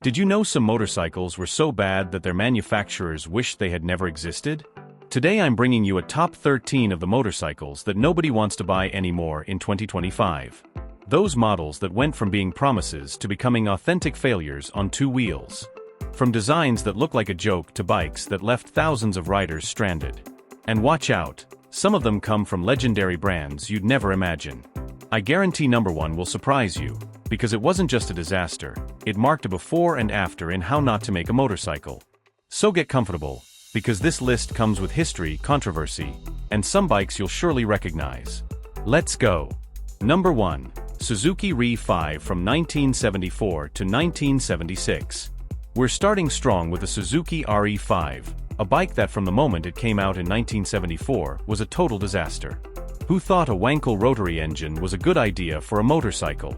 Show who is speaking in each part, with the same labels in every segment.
Speaker 1: Did you know some motorcycles were so bad that their manufacturers wished they had never existed? Today I'm bringing you a top 13 of the motorcycles that nobody wants to buy anymore in 2025. Those models that went from being promises to becoming authentic failures on two wheels. From designs that look like a joke to bikes that left thousands of riders stranded. And watch out, some of them come from legendary brands you'd never imagine. I guarantee number one will surprise you, because it wasn't just a disaster, it marked a before and after in how not to make a motorcycle. So get comfortable, because this list comes with history, controversy, and some bikes you'll surely recognize. Let's go. Number 1. Suzuki RE5 from 1974 to 1976. We're starting strong with the Suzuki RE5, a bike that from the moment it came out in 1974 was a total disaster. Who thought a Wankel rotary engine was a good idea for a motorcycle?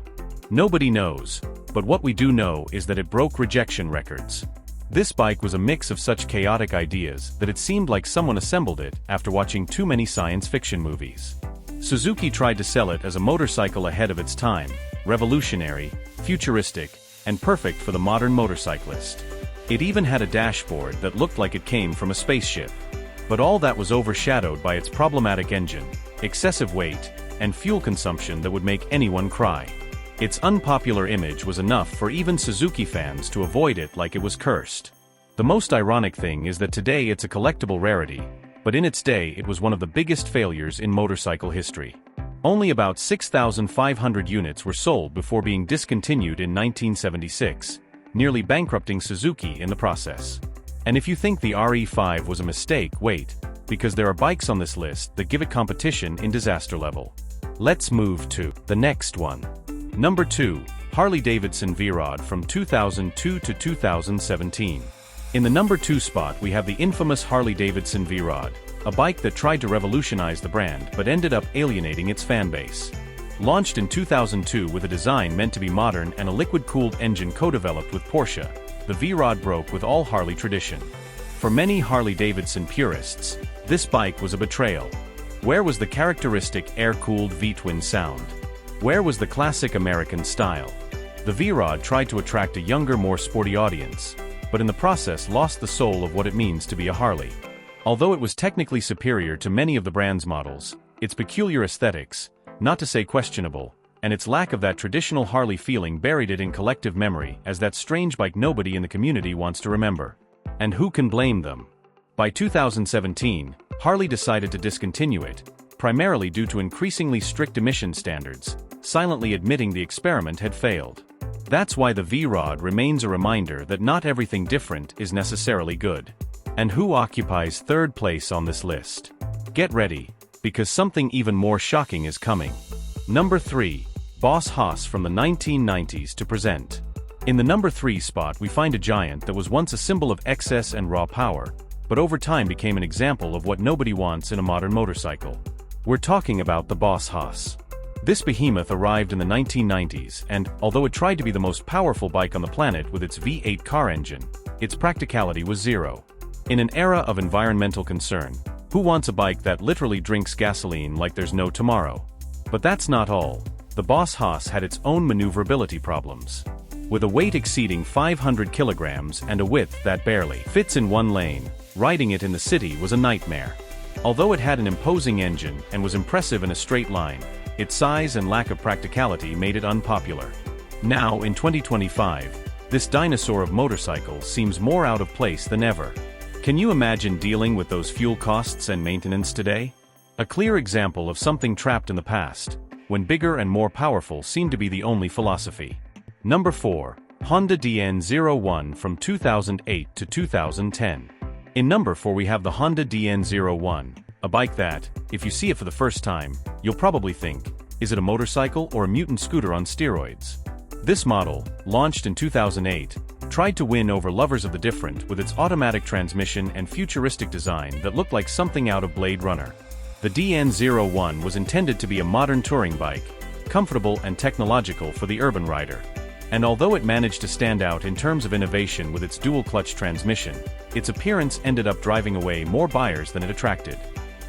Speaker 1: Nobody knows, but what we do know is that it broke rejection records. This bike was a mix of such chaotic ideas that it seemed like someone assembled it after watching too many science fiction movies. Suzuki tried to sell it as a motorcycle ahead of its time, revolutionary, futuristic, and perfect for the modern motorcyclist. It even had a dashboard that looked like it came from a spaceship. But all that was overshadowed by its problematic engine, excessive weight, and fuel consumption that would make anyone cry. Its unpopular image was enough for even Suzuki fans to avoid it like it was cursed. The most ironic thing is that today it's a collectible rarity, but in its day it was one of the biggest failures in motorcycle history. Only about 6,500 units were sold before being discontinued in 1976, nearly bankrupting Suzuki in the process. And if you think the RE5 was a mistake, wait, because there are bikes on this list that give it competition in disaster level. Let's move to the next one. Number 2. Harley-Davidson V-Rod from 2002 to 2017. In the number 2 spot we have the infamous Harley-Davidson V-Rod, a bike that tried to revolutionize the brand but ended up alienating its fanbase. Launched in 2002 with a design meant to be modern and a liquid-cooled engine co-developed with Porsche, the V-Rod broke with all Harley tradition. For many Harley-Davidson purists, this bike was a betrayal. Where was the characteristic air-cooled V-twin sound? Where was the classic American style? The V-Rod tried to attract a younger, more sporty audience, but in the process lost the soul of what it means to be a Harley. Although it was technically superior to many of the brand's models, its peculiar aesthetics, not to say questionable, and its lack of that traditional Harley feeling buried it in collective memory as that strange bike nobody in the community wants to remember. And who can blame them? By 2017, Harley decided to discontinue it, primarily due to increasingly strict emission standards, silently admitting the experiment had failed. That's why the V-Rod remains a reminder that not everything different is necessarily good. And who occupies third place on this list? Get ready, because something even more shocking is coming. Number 3. Boss Haas from the 1990s to present. In the number 3 spot we find a giant that was once a symbol of excess and raw power, but over time became an example of what nobody wants in a modern motorcycle. We're talking about the Boss Haas. This behemoth arrived in the 1990s and, although it tried to be the most powerful bike on the planet with its V8 car engine, its practicality was zero. In an era of environmental concern, who wants a bike that literally drinks gasoline like there's no tomorrow? But that's not all. The Boss Haas had its own maneuverability problems. With a weight exceeding 500 kilograms and a width that barely fits in one lane, riding it in the city was a nightmare. Although it had an imposing engine and was impressive in a straight line, its size and lack of practicality made it unpopular. Now, in 2025, this dinosaur of motorcycles seems more out of place than ever. Can you imagine dealing with those fuel costs and maintenance today? A clear example of something trapped in the past, when bigger and more powerful seemed to be the only philosophy. Number 4. Honda DN01 from 2008 to 2010. In number 4 we have the Honda DN01, a bike that, if you see it for the first time, you'll probably think, is it a motorcycle or a mutant scooter on steroids? This model, launched in 2008, tried to win over lovers of the different with its automatic transmission and futuristic design that looked like something out of Blade Runner. The DN01 was intended to be a modern touring bike, comfortable and technological for the urban rider. And although it managed to stand out in terms of innovation with its dual-clutch transmission, its appearance ended up driving away more buyers than it attracted.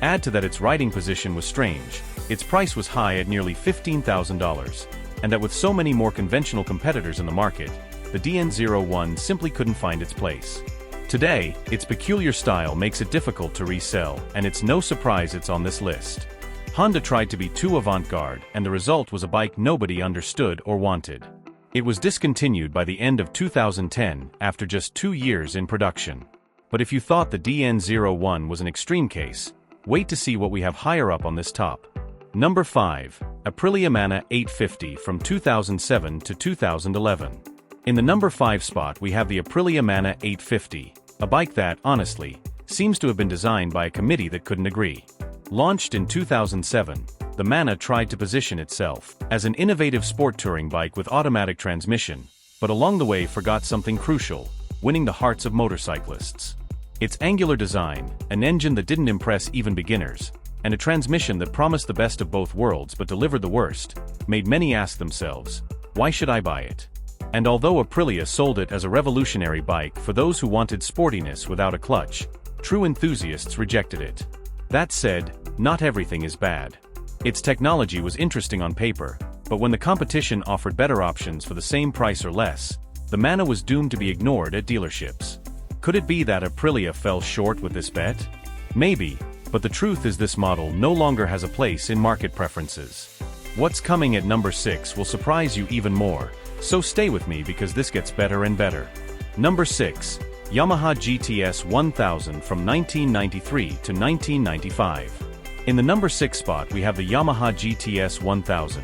Speaker 1: Add to that its riding position was strange, its price was high at nearly $15,000, and that with so many more conventional competitors in the market, the DN01 simply couldn't find its place. Today, its peculiar style makes it difficult to resell, and it's no surprise it's on this list. Honda tried to be too avant-garde, and the result was a bike nobody understood or wanted. It was discontinued by the end of 2010 after just 2 years in production. But if you thought the DN01 was an extreme case, wait to see what we have higher up on this top. Number 5. Aprilia Mana 850 from 2007 to 2011. In the number 5 spot we have the Aprilia Mana 850, a bike that, honestly, seems to have been designed by a committee that couldn't agree. Launched in 2007, the Mana tried to position itself as an innovative sport touring bike with automatic transmission, but along the way forgot something crucial: winning the hearts of motorcyclists. Its angular design, an engine that didn't impress even beginners, and a transmission that promised the best of both worlds but delivered the worst, made many ask themselves, why should I buy it? And although Aprilia sold it as a revolutionary bike for those who wanted sportiness without a clutch, true enthusiasts rejected it. That said, not everything is bad. Its technology was interesting on paper, but when the competition offered better options for the same price or less, the Mana was doomed to be ignored at dealerships. Could it be that Aprilia fell short with this bet? Maybe, but the truth is this model no longer has a place in market preferences. What's coming at number 6 will surprise you even more, so stay with me because this gets better and better. Number 6. Yamaha GTS1000 from 1993 to 1995. In the number 6 spot we have the Yamaha GTS1000,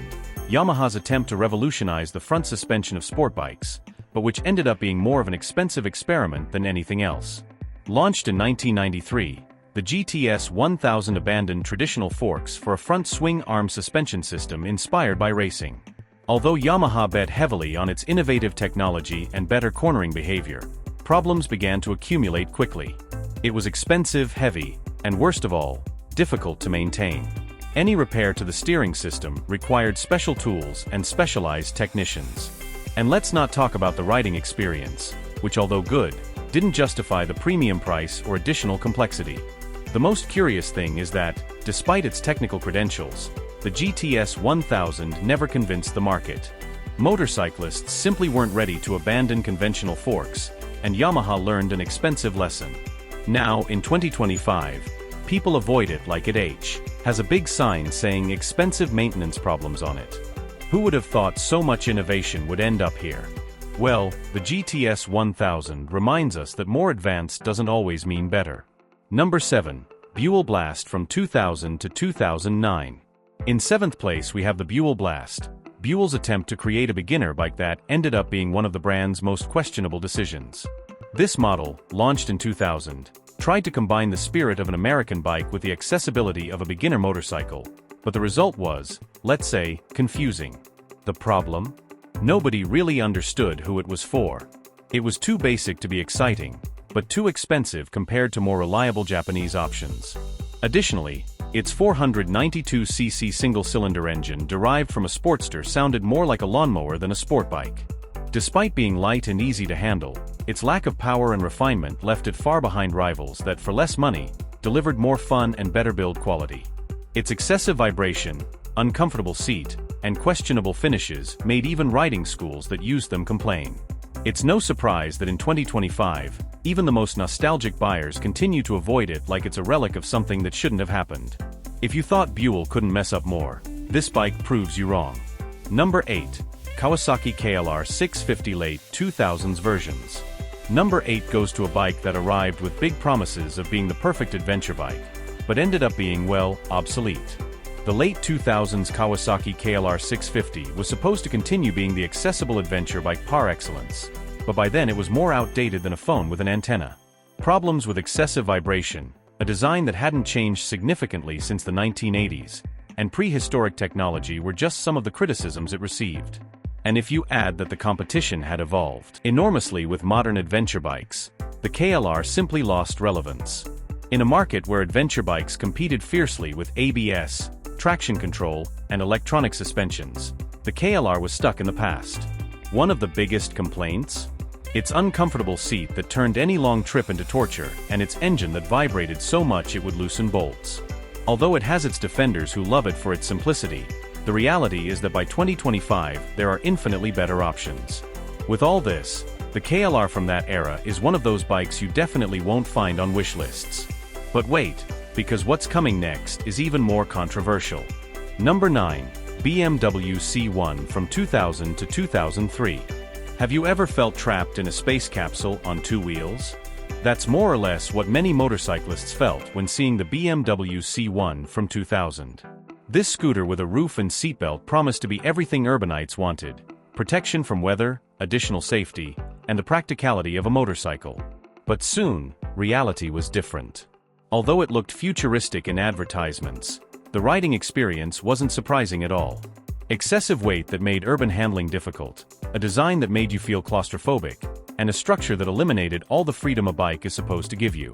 Speaker 1: Yamaha's attempt to revolutionize the front suspension of sport bikes, but which ended up being more of an expensive experiment than anything else. Launched in 1993, the GTS1000 abandoned traditional forks for a front swing arm suspension system inspired by racing. Although Yamaha bet heavily on its innovative technology and better cornering behavior, problems began to accumulate quickly. It was expensive, heavy, and worst of all, difficult to maintain. Any repair to the steering system required special tools and specialized technicians. And let's not talk about the riding experience, which although good, didn't justify the premium price or additional complexity. The most curious thing is that, despite its technical credentials, the GTS1000 never convinced the market. Motorcyclists simply weren't ready to abandon conventional forks, and Yamaha learned an expensive lesson. Now, in 2025, people avoid it like it has a big sign saying expensive maintenance problems on it. Who would have thought so much innovation would end up here? Well, the GTS1000 reminds us that more advanced doesn't always mean better. Number 7. Buell Blast from 2000 to 2009. In 7th place we have the Buell Blast, Buell's attempt to create a beginner bike that ended up being one of the brand's most questionable decisions. This model, launched in 2000, tried to combine the spirit of an American bike with the accessibility of a beginner motorcycle, but the result was, let's say, confusing. The problem? Nobody really understood who it was for. It was too basic to be exciting, but too expensive compared to more reliable Japanese options. Additionally, its 492cc single-cylinder engine derived from a Sportster sounded more like a lawnmower than a sport bike. Despite being light and easy to handle, its lack of power and refinement left it far behind rivals that, for less money, delivered more fun and better build quality. Its excessive vibration, uncomfortable seat, and questionable finishes made even riding schools that used them complain. It's no surprise that in 2025, even the most nostalgic buyers continue to avoid it like it's a relic of something that shouldn't have happened. If you thought Buell couldn't mess up more, this bike proves you wrong. Number 8. Kawasaki KLR 650 late 2000s versions. Number 8 goes to a bike that arrived with big promises of being the perfect adventure bike, but ended up being, well, obsolete. The late 2000s Kawasaki KLR 650 was supposed to continue being the accessible adventure bike par excellence, but by then it was more outdated than a phone with an antenna. Problems with excessive vibration, a design that hadn't changed significantly since the 1980s, and prehistoric technology were just some of the criticisms it received. And if you add that the competition had evolved enormously with modern adventure bikes, the KLR simply lost relevance. In a market where adventure bikes competed fiercely with ABS, traction control, and electronic suspensions, the KLR was stuck in the past. One of the biggest complaints? Its uncomfortable seat that turned any long trip into torture, and its engine that vibrated so much it would loosen bolts. Although it has its defenders who love it for its simplicity, the reality is that by 2025 there are infinitely better options. With all this, the KLR from that era is one of those bikes you definitely won't find on wish lists. But wait, because what's coming next is even more controversial. Number 9. BMW C1 from 2000 to 2003. Have you ever felt trapped in a space capsule on two wheels? That's more or less what many motorcyclists felt when seeing the BMW C1 from 2000. This scooter with a roof and seatbelt promised to be everything urbanites wanted: protection from weather, additional safety, and the practicality of a motorcycle. But soon, reality was different. Although it looked futuristic in advertisements, the riding experience wasn't surprising at all. Excessive weight that made urban handling difficult, a design that made you feel claustrophobic, and a structure that eliminated all the freedom a bike is supposed to give you.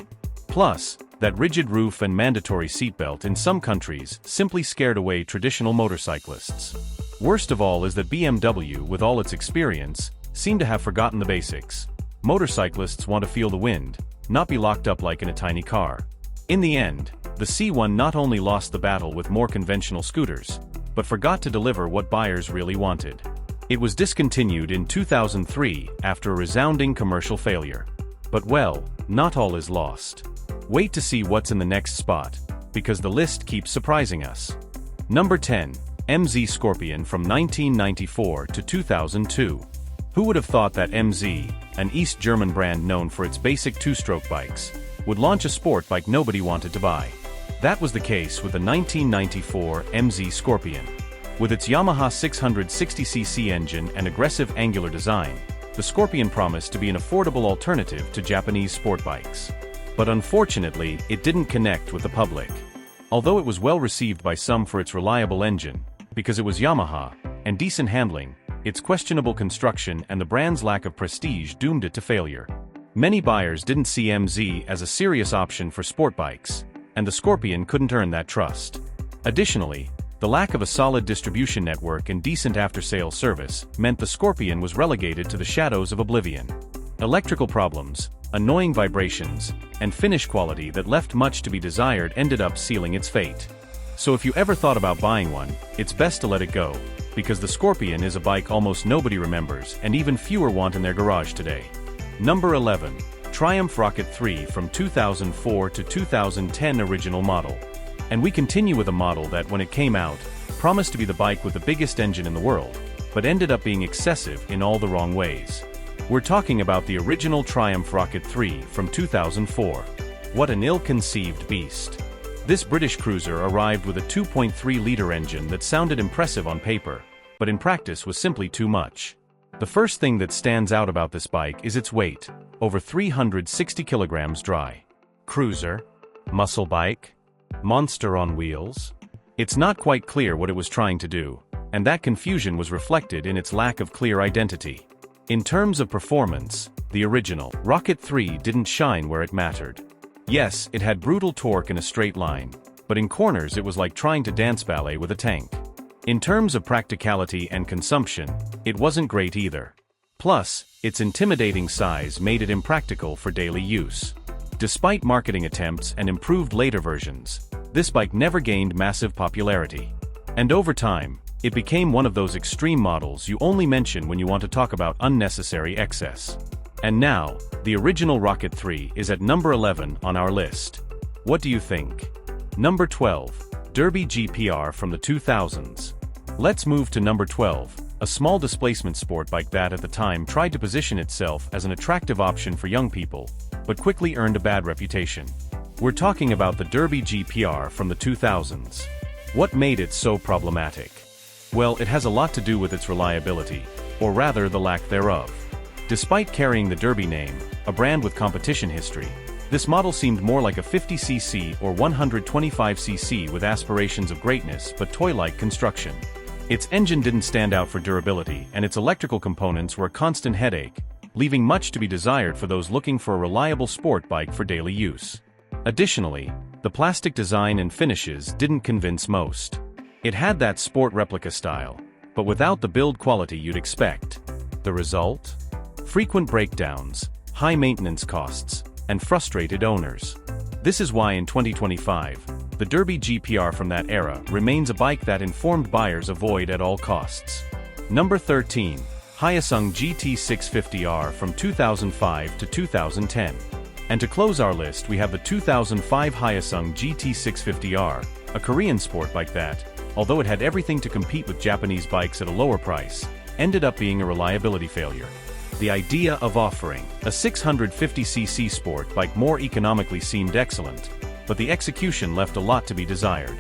Speaker 1: Plus, that rigid roof and mandatory seatbelt in some countries simply scared away traditional motorcyclists. Worst of all is that BMW, with all its experience, seemed to have forgotten the basics. Motorcyclists want to feel the wind, not be locked up like in a tiny car. In the end, the C1 not only lost the battle with more conventional scooters, but forgot to deliver what buyers really wanted. It was discontinued in 2003 after a resounding commercial failure. But well, not all is lost. Wait to see what's in the next spot, because the list keeps surprising us. Number 10. MZ Scorpion from 1994 to 2002. Who would have thought that MZ, an East German brand known for its basic two-stroke bikes, would launch a sport bike nobody wanted to buy? That was the case with the 1994 MZ Scorpion. With its Yamaha 660cc engine and aggressive angular design, the Scorpion promised to be an affordable alternative to Japanese sport bikes. But unfortunately, it didn't connect with the public. Although it was well received by some for its reliable engine, because it was Yamaha, and decent handling, its questionable construction and the brand's lack of prestige doomed it to failure. Many buyers didn't see MZ as a serious option for sport bikes, and the Scorpion couldn't earn that trust. Additionally, the lack of a solid distribution network and decent after-sales service meant the Scorpion was relegated to the shadows of oblivion. Electrical problems, annoying vibrations, and finish quality that left much to be desired ended up sealing its fate. So if you ever thought about buying one, it's best to let it go, because the Scorpion is a bike almost nobody remembers and even fewer want in their garage today. Number 11. Triumph Rocket 3 from 2004 to 2010 original model. And we continue with a model that, when it came out, promised to be the bike with the biggest engine in the world, but ended up being excessive in all the wrong ways. We're talking about the original Triumph Rocket 3 from 2004. What an ill-conceived beast. This British cruiser arrived with a 2.3-liter engine that sounded impressive on paper, but in practice was simply too much. The first thing that stands out about this bike is its weight, over 360 kilograms dry. Cruiser? Muscle bike? Monster on wheels? It's not quite clear what it was trying to do, and that confusion was reflected in its lack of clear identity. In terms of performance, the original Rocket 3 didn't shine where it mattered. Yes, it had brutal torque in a straight line, but in corners it was like trying to dance ballet with a tank. In terms of practicality and consumption, it wasn't great either. Plus, its intimidating size made it impractical for daily use. Despite marketing attempts and improved later versions, this bike never gained massive popularity. And over time, it became one of those extreme models you only mention when you want to talk about unnecessary excess. And now, the original Rocket 3 is at number 11 on our list. What do you think? Number 12. Derbi GPR from the 2000s. Let's move to number 12, a small displacement sport bike that at the time tried to position itself as an attractive option for young people, but quickly earned a bad reputation. We're talking about the Derbi GPR from the 2000s. What made it so problematic? Well, it has a lot to do with its reliability, or rather the lack thereof. Despite carrying the Derbi name, a brand with competition history, this model seemed more like a 50cc or 125cc with aspirations of greatness but toy-like construction. Its engine didn't stand out for durability, and its electrical components were a constant headache, leaving much to be desired for those looking for a reliable sport bike for daily use. Additionally, the plastic design and finishes didn't convince most. It had that sport replica style, but without the build quality you'd expect. The result? Frequent breakdowns, high maintenance costs, and frustrated owners. This is why in 2025, the Derbi GPR from that era remains a bike that informed buyers avoid at all costs. Number 13. Hyosung GT650R from 2005 to 2010. And to close our list we have the 2005 Hyosung GT650R, a Korean sport bike that, although it had everything to compete with Japanese bikes at a lower price, ended up being a reliability failure. The idea of offering a 650cc sport bike more economically seemed excellent, but the execution left a lot to be desired.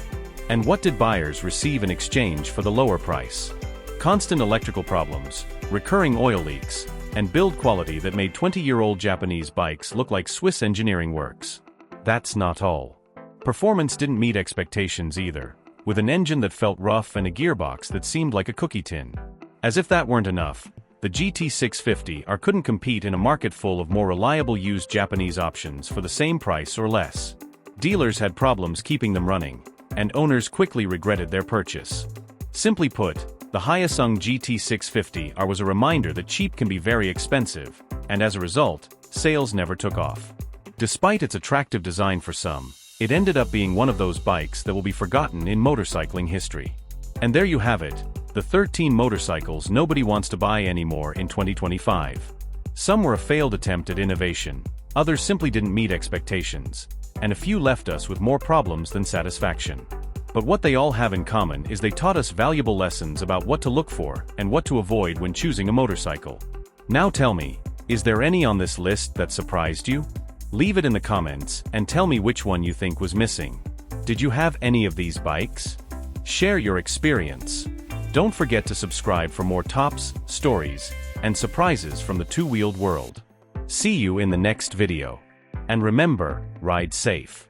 Speaker 1: And what did buyers receive in exchange for the lower price? Constant electrical problems, recurring oil leaks, and build quality that made 20-year-old Japanese bikes look like Swiss engineering works. That's not all. Performance didn't meet expectations either, with an engine that felt rough and a gearbox that seemed like a cookie tin. As if that weren't enough, the GT650R couldn't compete in a market full of more reliable used Japanese options for the same price or less. Dealers had problems keeping them running, and owners quickly regretted their purchase. Simply put, the Hyosung GT650R was a reminder that cheap can be very expensive, and as a result, sales never took off. Despite its attractive design for some, it ended up being one of those bikes that will be forgotten in motorcycling history. And there you have it, the 13 motorcycles nobody wants to buy anymore in 2025. Some were a failed attempt at innovation, others simply didn't meet expectations, and a few left us with more problems than satisfaction. But what they all have in common is they taught us valuable lessons about what to look for and what to avoid when choosing a motorcycle. Now tell me, is there any on this list that surprised you? Leave it in the comments and tell me which one you think was missing. Did you have any of these bikes? Share your experience. Don't forget to subscribe for more tops, stories, and surprises from the two-wheeled world. See you in the next video. And remember, ride safe.